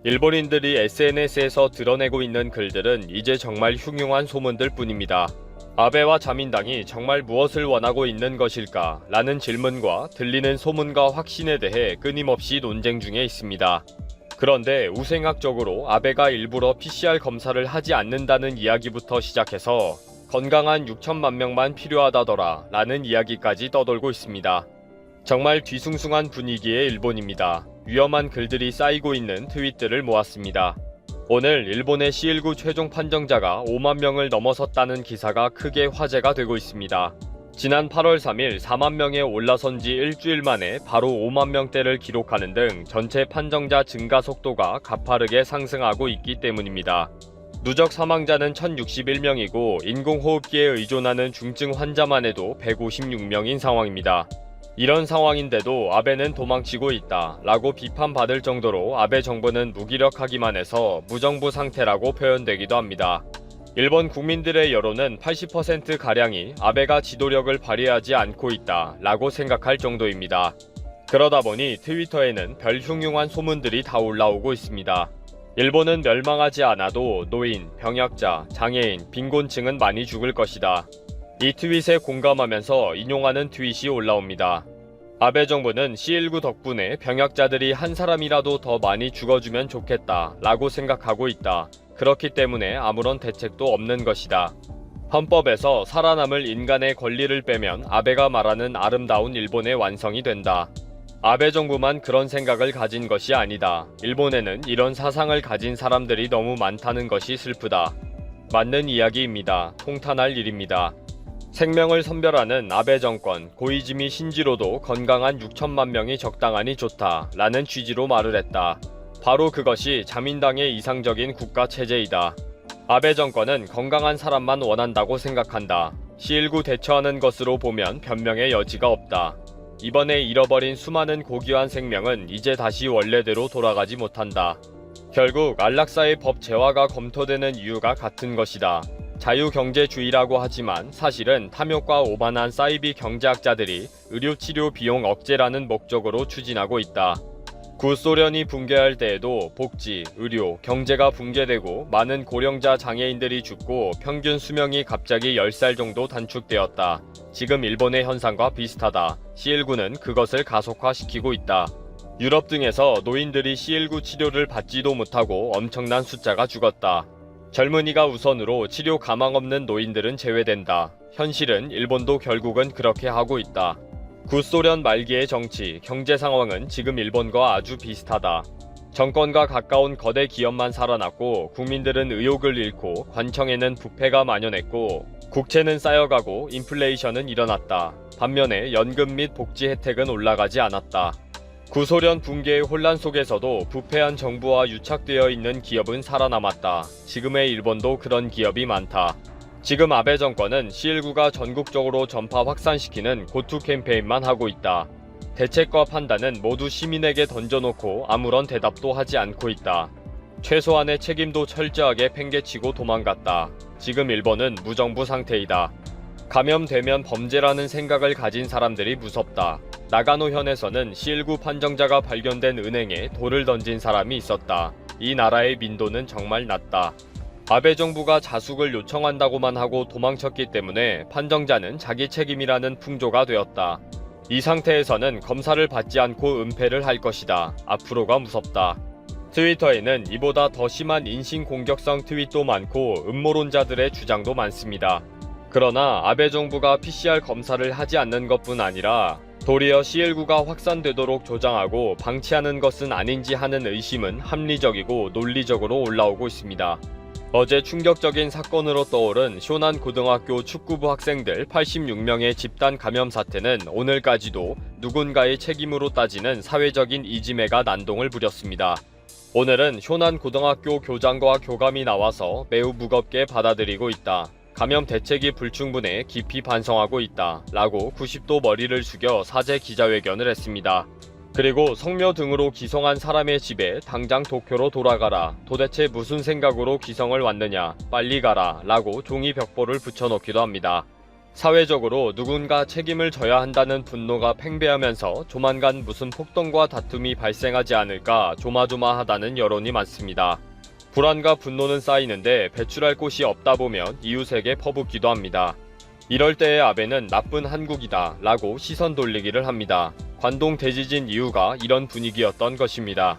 일본인들이 SNS에서 드러내고 있는 글들은 이제 정말 흉흉한 소문들 뿐입니다. 아베와 자민당이 정말 무엇을 원하고 있는 것일까? 라는 질문과 들리는 소문과 확신에 대해 끊임없이 논쟁 중에 있습니다. 그런데 우생학적으로 아베가 일부러 PCR 검사를 하지 않는다는 이야기부터 시작해서 건강한 6천만 명만 필요하다더라 라는 이야기까지 떠돌고 있습니다. 정말 뒤숭숭한 분위기의 일본입니다. 위험한 글들이 쌓이고 있는 트윗들을 모았습니다. 오늘 일본의 C19 최종 판정자가 5만 명을 넘어섰다는 기사가 크게 화제가 되고 있습니다. 지난 8월 3일 4만 명에 올라선 지 일주일 만에 바로 5만 명대를 기록하는 등 전체 판정자 증가 속도가 가파르게 상승하고 있기 때문입니다. 누적 사망자는 1061명이고 인공호흡기에 의존하는 중증 환자만 해도 156명인 상황입니다. 이런 상황인데도 아베는 도망치고 있다 라고 비판받을 정도로 아베 정부는 무기력하기만 해서 무정부 상태라고 표현되기도 합니다. 일본 국민들의 여론은 80%가량이 아베가 지도력을 발휘하지 않고 있다 라고 생각할 정도입니다. 그러다 보니 트위터에는 별 흉흉한 소문들이 다 올라오고 있습니다. 일본은 멸망하지 않아도 노인, 병약자, 장애인, 빈곤층은 많이 죽을 것이다. 이 트윗에 공감하면서 인용하는 트윗이 올라옵니다. 아베 정부는 C19 덕분에 병약자들이 한 사람이라도 더 많이 죽어주면 좋겠다 라고 생각하고 있다. 그렇기 때문에 아무런 대책도 없는 것이다. 헌법에서 살아남을 인간의 권리를 빼면 아베가 말하는 아름다운 일본의 완성이 된다. 아베 정부만 그런 생각을 가진 것이 아니다. 일본에는 이런 사상을 가진 사람들이 너무 많다는 것이 슬프다. 맞는 이야기입니다. 통탄할 일입니다. 생명을 선별하는 아베 정권, 고이즈미 신지로도 건강한 6천만 명이 적당하니 좋다 라는 취지로 말을 했다. 바로 그것이 자민당의 이상적인 국가 체제이다. 아베 정권은 건강한 사람만 원한다고 생각한다. C19 대처하는 것으로 보면 변명의 여지가 없다. 이번에 잃어버린 수많은 고귀한 생명은 이제 다시 원래대로 돌아가지 못한다. 결국 안락사의 법 제화가 검토되는 이유가 같은 것이다. 자유경제주의라고 하지만 사실은 탐욕과 오만한 사이비 경제학자들이 의료치료 비용 억제라는 목적으로 추진하고 있다. 구소련이 붕괴할 때에도 복지, 의료, 경제가 붕괴되고 많은 고령자 장애인들이 죽고 평균 수명이 갑자기 10살 정도 단축되었다. 지금 일본의 현상과 비슷하다. C19는 그것을 가속화시키고 있다. 유럽 등에서 노인들이 C19 치료를 받지도 못하고 엄청난 숫자가 죽었다. 젊은이가 우선으로 치료 가망 없는 노인들은 제외된다. 현실은 일본도 결국은 그렇게 하고 있다. 구소련 말기의 정치, 경제 상황은 지금 일본과 아주 비슷하다. 정권과 가까운 거대 기업만 살아났고 국민들은 의욕을 잃고 관청에는 부패가 만연했고 국채는 쌓여가고 인플레이션은 일어났다. 반면에 연금 및 복지 혜택은 올라가지 않았다. 구소련 붕괴의 혼란 속에서도 부패한 정부와 유착되어 있는 기업은 살아남았다. 지금의 일본도 그런 기업이 많다. 지금 아베 정권은 C19가 전국적으로 전파 확산시키는 고투 캠페인만 하고 있다. 대책과 판단은 모두 시민에게 던져놓고 아무런 대답도 하지 않고 있다. 최소한의 책임도 철저하게 팽개치고 도망갔다. 지금 일본은 무정부 상태이다. 감염되면 범죄라는 생각을 가진 사람들이 무섭다. 나가노현에서는 C19 판정자가 발견된 은행에 돌을 던진 사람이 있었다. 이 나라의 민도는 정말 낮다. 아베 정부가 자숙을 요청한다고만 하고 도망쳤기 때문에 판정자는 자기 책임이라는 풍조가 되었다. 이 상태에서는 검사를 받지 않고 은폐를 할 것이다. 앞으로가 무섭다. 트위터에는 이보다 더 심한 인신공격성 트윗도 많고 음모론자들의 주장도 많습니다. 그러나 아베 정부가 PCR 검사를 하지 않는 것뿐 아니라 도리어 C19가 확산되도록 조장하고 방치하는 것은 아닌지 하는 의심은 합리적이고 논리적으로 올라오고 있습니다. 어제 충격적인 사건으로 떠오른 쇼난 고등학교 축구부 학생들 86명의 집단 감염 사태는 오늘까지도 누군가의 책임으로 따지는 사회적인 이지매가 난동을 부렸습니다. 오늘은 쇼난 고등학교 교장과 교감이 나와서 매우 무겁게 받아들이고 있다. 감염 대책이 불충분해 깊이 반성하고 있다 라고 90도 머리를 숙여 사죄 기자회견을 했습니다. 그리고 성묘 등으로 기성한 사람의 집에 당장 도쿄로 돌아가라. 도대체 무슨 생각으로 기성을 왔느냐. 빨리 가라 라고 종이 벽보를 붙여놓기도 합니다. 사회적으로 누군가 책임을 져야 한다는 분노가 팽배하면서 조만간 무슨 폭동과 다툼이 발생하지 않을까 조마조마하다는 여론이 많습니다. 불안과 분노는 쌓이는데 배출할 곳이 없다 보면 이웃에게 퍼붓기도 합니다. 이럴 때의 아베는 나쁜 한국이다 라고 시선 돌리기를 합니다. 관동 대지진 이유가 이런 분위기였던 것입니다.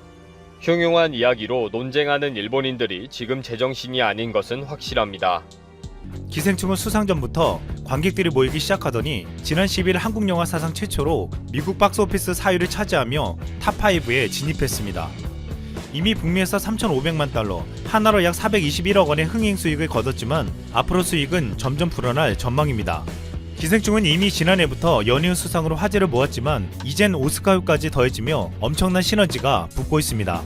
흉흉한 이야기로 논쟁하는 일본인들이 지금 제정신이 아닌 것은 확실합니다. 기생충은 수상 전부터 관객들이 모이기 시작하더니 지난 10일 한국 영화 사상 최초로 미국 박스오피스 4위를 차지하며 탑5에 진입했습니다. 이미 북미에서 3,500만 달러, 하나로 약 421억 원의 흥행 수익을 거뒀지만 앞으로 수익은 점점 불어날 전망입니다. 기생충은 이미 지난해부터 연이은 수상으로 화제를 모았지만 이젠 오스카효까지 더해지며 엄청난 시너지가 붙고 있습니다.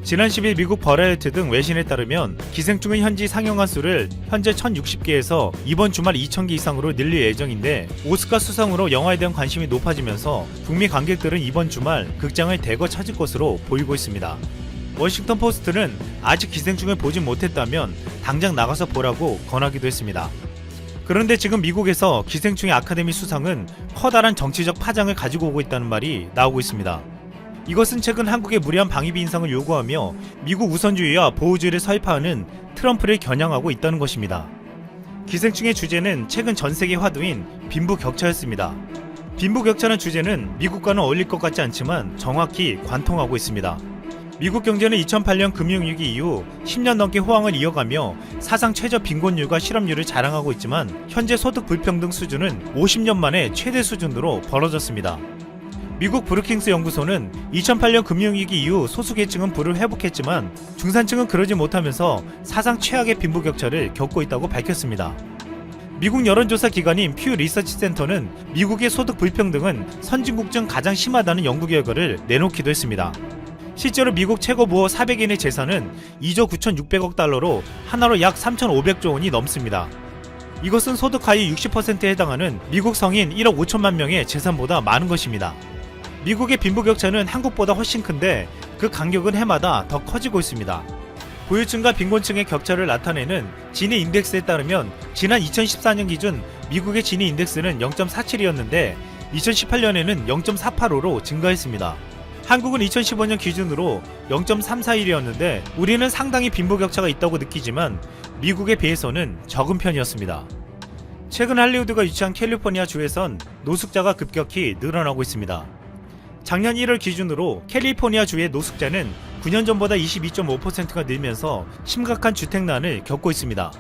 지난 10일 미국 버라이어티 등 외신에 따르면 기생충은 현지 상영관 수를 현재 1,060개에서 이번 주말 2,000개 이상으로 늘릴 예정인데 오스카 수상으로 영화에 대한 관심이 높아지면서 북미 관객들은 이번 주말 극장을 대거 찾을 것으로 보이고 있습니다. 워싱턴 포스트는 아직 기생충을 보진 못했다면 당장 나가서 보라고 권하기도 했습니다. 그런데 지금 미국에서 기생충의 아카데미 수상은 커다란 정치적 파장을 가지고 오고 있다는 말이 나오고 있습니다. 이것은 최근 한국의 무리한 방위비 인상을 요구하며 미국 우선주의와 보호주의를 설파하는 트럼프를 겨냥하고 있다는 것입니다. 기생충의 주제는 최근 전세계 화두인 빈부격차였습니다. 빈부격차라는 주제는 미국과는 어울릴 것 같지 않지만 정확히 관통하고 있습니다. 미국 경제는 2008년 금융위기 이후 10년 넘게 호황을 이어가며 사상 최저 빈곤율과 실업률을 자랑하고 있지만 현재 소득 불평등 수준은 50년 만에 최대 수준으로 벌어졌습니다. 미국 브루킹스 연구소는 2008년 금융위기 이후 소수계층은 부를 회복했지만 중산층은 그러지 못하면서 사상 최악의 빈부격차를 겪고 있다고 밝혔습니다. 미국 여론조사 기관인 퓨 리서치 센터는 미국의 소득 불평등은 선진국 중 가장 심하다는 연구 결과를 내놓기도 했습니다. 실제로 미국 최고 부호 400인의 재산은 2조 9,600억 달러로 하나로 약 3,500조 원이 넘습니다. 이것은 소득 하위 60%에 해당하는 미국 성인 1억 5천만 명의 재산보다 많은 것입니다. 미국의 빈부격차는 한국보다 훨씬 큰데 그 간격은 해마다 더 커지고 있습니다. 부유층과 빈곤층의 격차를 나타내는 지니 인덱스에 따르면 지난 2014년 기준 미국의 지니 인덱스는 0.47이었는데 2018년에는 0.485로 증가했습니다. 한국은 2015년 기준으로 0.341이었는데 우리는 상당히 빈부격차가 있다고 느끼지만 미국에 비해서는 적은 편이었습니다. 최근 할리우드가 위치한 캘리포니아 주에선 노숙자가 급격히 늘어나고 있습니다. 작년 1월 기준으로 캘리포니아 주의 노숙자는 9년 전보다 22.5%가 늘면서 심각한 주택난을 겪고 있습니다.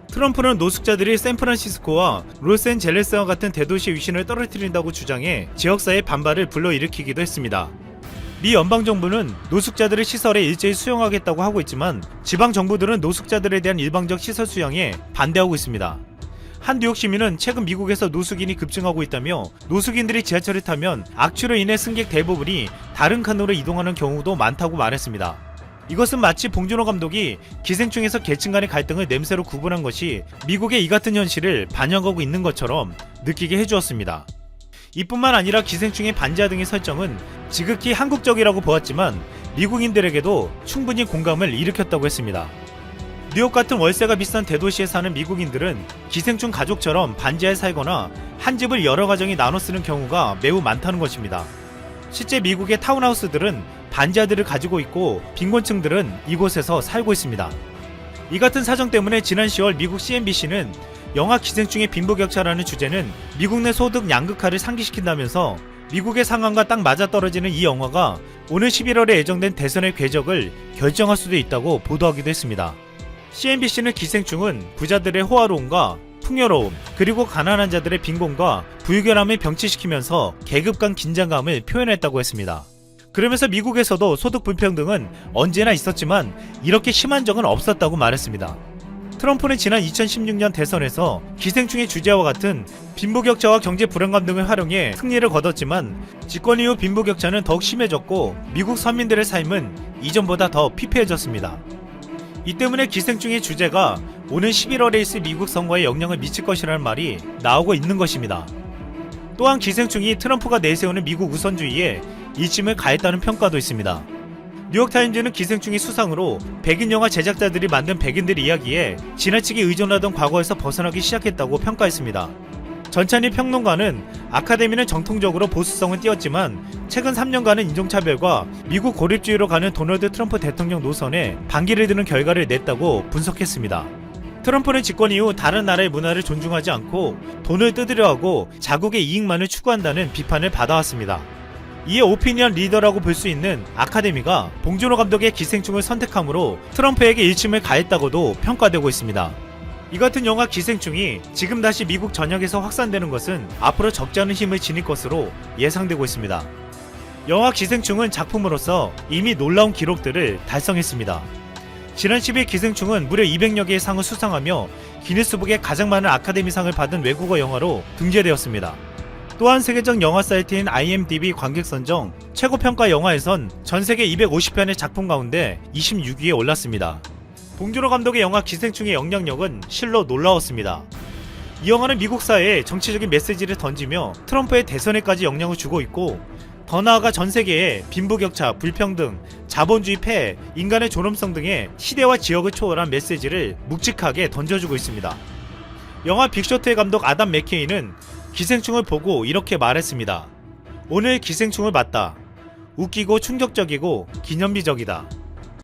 트럼프는 노숙자들이 샌프란시스코와 로스앤젤레스와 같은 대도시의 위신을 떨어뜨린다고 주장해 지역사회의 반발을 불러일으키기도 했습니다. 미 연방정부는 노숙자들을 시설에 일제히 수용하겠다고 하고 있지만 지방정부들은 노숙자들에 대한 일방적 시설 수용에 반대하고 있습니다. 한 뉴욕 시민은 최근 미국에서 노숙인이 급증하고 있다며 노숙인들이 지하철을 타면 악취로 인해 승객 대부분이 다른 칸으로 이동하는 경우도 많다고 말했습니다. 이것은 마치 봉준호 감독이 기생충에서 계층 간의 갈등을 냄새로 구분한 것이 미국의 이 같은 현실을 반영하고 있는 것처럼 느끼게 해주었습니다. 이뿐만 아니라 기생충의 반지하 등의 설정은 지극히 한국적이라고 보았지만 미국인들에게도 충분히 공감을 일으켰다고 했습니다. 뉴욕 같은 월세가 비싼 대도시에 사는 미국인들은 기생충 가족처럼 반지하에 살거나 한 집을 여러 가정이 나눠 쓰는 경우가 매우 많다는 것입니다. 실제 미국의 타운하우스들은 반지하들을 가지고 있고 빈곤층들은 이곳에서 살고 있습니다. 이 같은 사정 때문에 지난 10월 미국 CNBC는 영화 기생충의 빈부격차라는 주제는 미국 내 소득 양극화를 상기시킨다면서 미국의 상황과 딱 맞아떨어지는 이 영화가 오늘 11월에 예정된 대선의 궤적을 결정할 수도 있다고 보도하기도 했습니다. CNBC는 기생충은 부자들의 호화로움과 풍요로움 그리고 가난한 자들의 빈곤과 불결함을 병치시키면서 계급 간 긴장감을 표현했다고 했습니다. 그러면서 미국에서도 소득 불평등은 언제나 있었지만 이렇게 심한 적은 없었다고 말했습니다. 트럼프는 지난 2016년 대선에서 기생충의 주제와 같은 빈부격차와 경제 불안감 등을 활용해 승리를 거뒀지만 집권 이후 빈부격차는 더욱 심해졌고 미국 서민들의 삶은 이전보다 더 피폐해졌습니다. 이 때문에 기생충의 주제가 오는 11월에 있을 미국 선거에 영향을 미칠 것이라는 말이 나오고 있는 것입니다. 또한 기생충이 트럼프가 내세우는 미국 우선주의에 이침을 가했다는 평가도 있습니다. 뉴욕타임즈는 기생충이 수상으로 백인 영화 제작자들이 만든 백인들 이야기에 지나치게 의존하던 과거에서 벗어나기 시작했다고 평가했습니다. 전찬희 평론가는 아카데미는 정통적으로 보수성은 띄었지만 최근 3년간은 인종차별과 미국 고립주의로 가는 도널드 트럼프 대통령 노선에 반기를 드는 결과를 냈다고 분석했습니다. 트럼프는 집권 이후 다른 나라의 문화를 존중하지 않고 돈을 뜯으려하고 자국의 이익만을 추구한다는 비판을 받아왔습니다. 이에 오피니언 리더라고 볼 수 있는 아카데미가 봉준호 감독의 기생충을 선택함으로 트럼프에게 일침을 가했다고도 평가되고 있습니다. 이 같은 영화 기생충이 지금 다시 미국 전역에서 확산되는 것은 앞으로 적지 않은 힘을 지닐 것으로 예상되고 있습니다. 영화 기생충은 작품으로서 이미 놀라운 기록들을 달성했습니다. 지난 10일 기생충은 무려 200여 개의 상을 수상하며 기네스북에 가장 많은 아카데미상을 받은 외국어 영화로 등재되었습니다. 또한 세계적 영화 사이트인 IMDb 관객 선정 최고 평가 영화에선 전세계 250편의 작품 가운데 26위에 올랐습니다. 봉준호 감독의 영화 기생충의 영향력은 실로 놀라웠습니다. 이 영화는 미국 사회에 정치적인 메시지를 던지며 트럼프의 대선에까지 영향을 주고 있고, 더 나아가 전 세계에 빈부격차, 불평등, 자본주의 폐해, 인간의 존엄성 등의 시대와 지역을 초월한 메시지를 묵직하게 던져주고 있습니다. 영화 빅쇼트의 감독 아담 맥케이는 기생충을 보고 이렇게 말했습니다. 오늘 기생충을 봤다. 웃기고 충격적이고 기념비적이다.